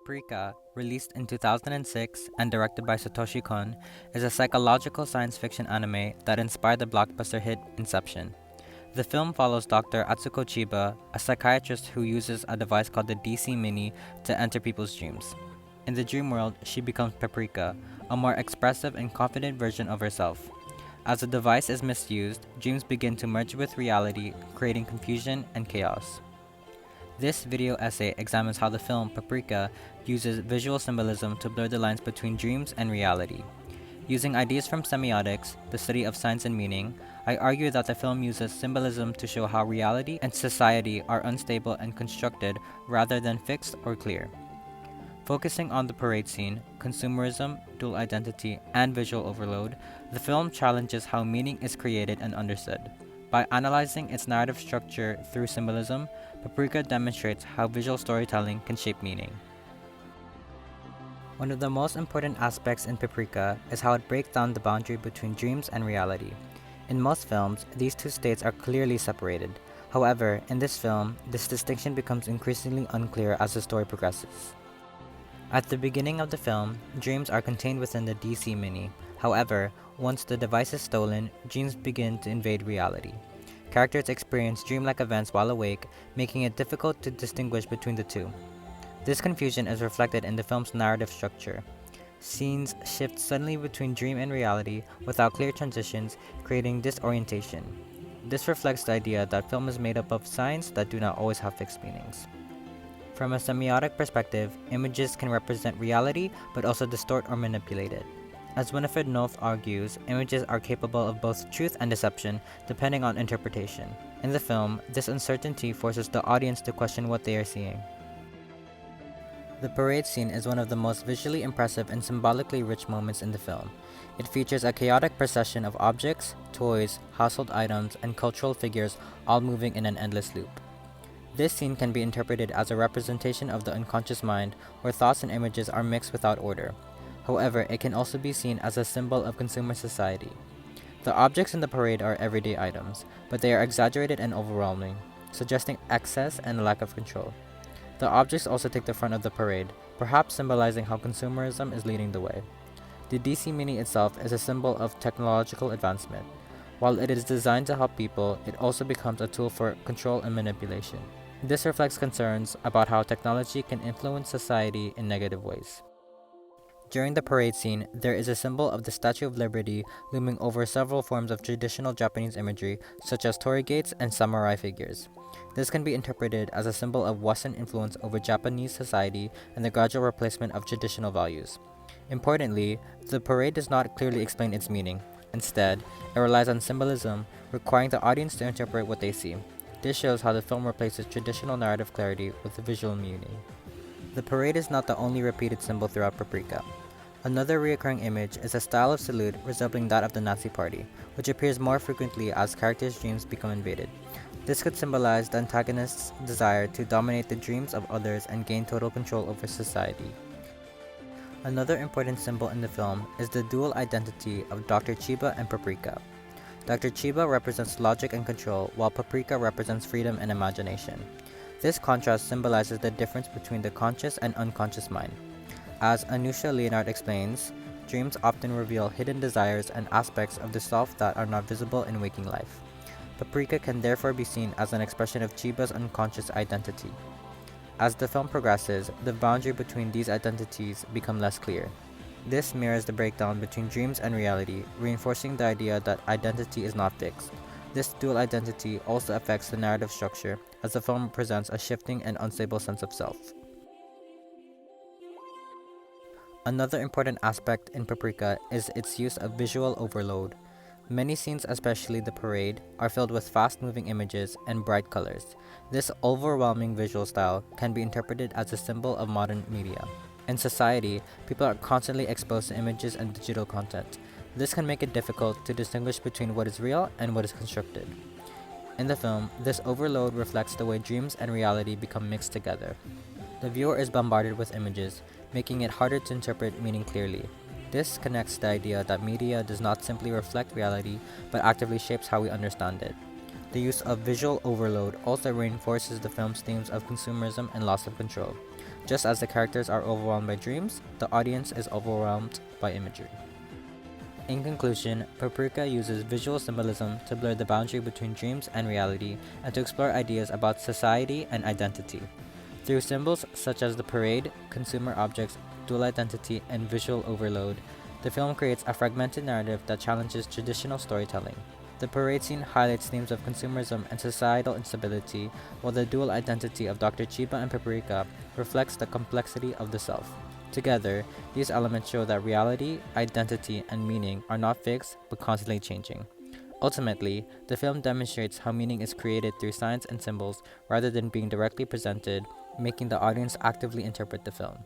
Paprika, released in 2006 and directed by Satoshi Kon, is a psychological science fiction anime that inspired the blockbuster hit Inception. The film follows Dr. Atsuko Chiba, a psychiatrist who uses a device called the DC Mini to enter people's dreams. In the dream world, she becomes Paprika, a more expressive and confident version of herself. As the device is misused, dreams begin to merge with reality, creating confusion and chaos. This video essay examines how the film Paprika uses visual symbolism to blur the lines between dreams and reality. Using ideas from semiotics, the study of signs and meaning, I argue that the film uses symbolism to show how reality and society are unstable and constructed rather than fixed or clear. Focusing on the parade scene, consumerism, dual identity, and visual overload, the film challenges how meaning is created and understood. By analyzing its narrative structure through symbolism, Paprika demonstrates how visual storytelling can shape meaning. One of the most important aspects in Paprika is how it breaks down the boundary between dreams and reality. In most films, these two states are clearly separated. However, in this film, this distinction becomes increasingly unclear as the story progresses. At the beginning of the film, dreams are contained within the DC Mini. However, once the device is stolen, dreams begin to invade reality. Characters experience dreamlike events while awake, making it difficult to distinguish between the two. This confusion is reflected in the film's narrative structure. Scenes shift suddenly between dream and reality without clear transitions, creating disorientation. This reflects the idea that film is made up of signs that do not always have fixed meanings. From a semiotic perspective, images can represent reality but also distort or manipulate it. As Winifred Knopf argues, images are capable of both truth and deception, depending on interpretation. In the film, this uncertainty forces the audience to question what they are seeing. The parade scene is one of the most visually impressive and symbolically rich moments in the film. It features a chaotic procession of objects, toys, household items, and cultural figures all moving in an endless loop. This scene can be interpreted as a representation of the unconscious mind, where thoughts and images are mixed without order. However, it can also be seen as a symbol of consumer society. The objects in the parade are everyday items, but they are exaggerated and overwhelming, suggesting excess and a lack of control. The objects also take the front of the parade, perhaps symbolizing how consumerism is leading the way. The DC Mini itself is a symbol of technological advancement. While it is designed to help people, it also becomes a tool for control and manipulation. This reflects concerns about how technology can influence society in negative ways. During the parade scene, there is a symbol of the Statue of Liberty looming over several forms of traditional Japanese imagery, such as torii gates and samurai figures. This can be interpreted as a symbol of Western influence over Japanese society and the gradual replacement of traditional values. Importantly, the parade does not clearly explain its meaning. Instead, it relies on symbolism, requiring the audience to interpret what they see. This shows how the film replaces traditional narrative clarity with visual meaning. The parade is not the only repeated symbol throughout Paprika. Another recurring image is a style of salute resembling that of the Nazi Party, which appears more frequently as characters' dreams become invaded. This could symbolize the antagonist's desire to dominate the dreams of others and gain total control over society. Another important symbol in the film is the dual identity of Dr. Chiba and Paprika. Dr. Chiba represents logic and control, while Paprika represents freedom and imagination. This contrast symbolizes the difference between the conscious and unconscious mind. As Anusha Leonard explains, dreams often reveal hidden desires and aspects of the self that are not visible in waking life. Paprika can therefore be seen as an expression of Chiba's unconscious identity. As the film progresses, the boundary between these identities become less clear. This mirrors the breakdown between dreams and reality, reinforcing the idea that identity is not fixed. This dual identity also affects the narrative structure, as the film presents a shifting and unstable sense of self. Another important aspect in Paprika is its use of visual overload. Many scenes, especially the parade, are filled with fast-moving images and bright colors. This overwhelming visual style can be interpreted as a symbol of modern media. In society, people are constantly exposed to images and digital content. This can make it difficult to distinguish between what is real and what is constructed. In the film, this overload reflects the way dreams and reality become mixed together. The viewer is bombarded with images, making it harder to interpret meaning clearly. This connects the idea that media does not simply reflect reality, but actively shapes how we understand it. The use of visual overload also reinforces the film's themes of consumerism and loss of control. Just as the characters are overwhelmed by dreams, the audience is overwhelmed by imagery. In conclusion, Paprika uses visual symbolism to blur the boundary between dreams and reality and to explore ideas about society and identity. Through symbols such as the parade, consumer objects, dual identity, and visual overload, the film creates a fragmented narrative that challenges traditional storytelling. The parade scene highlights themes of consumerism and societal instability, while the dual identity of Dr. Chiba and Paprika reflects the complexity of the self. Together, these elements show that reality, identity, and meaning are not fixed but constantly changing. Ultimately, the film demonstrates how meaning is created through signs and symbols rather than being directly presented, making the audience actively interpret the film.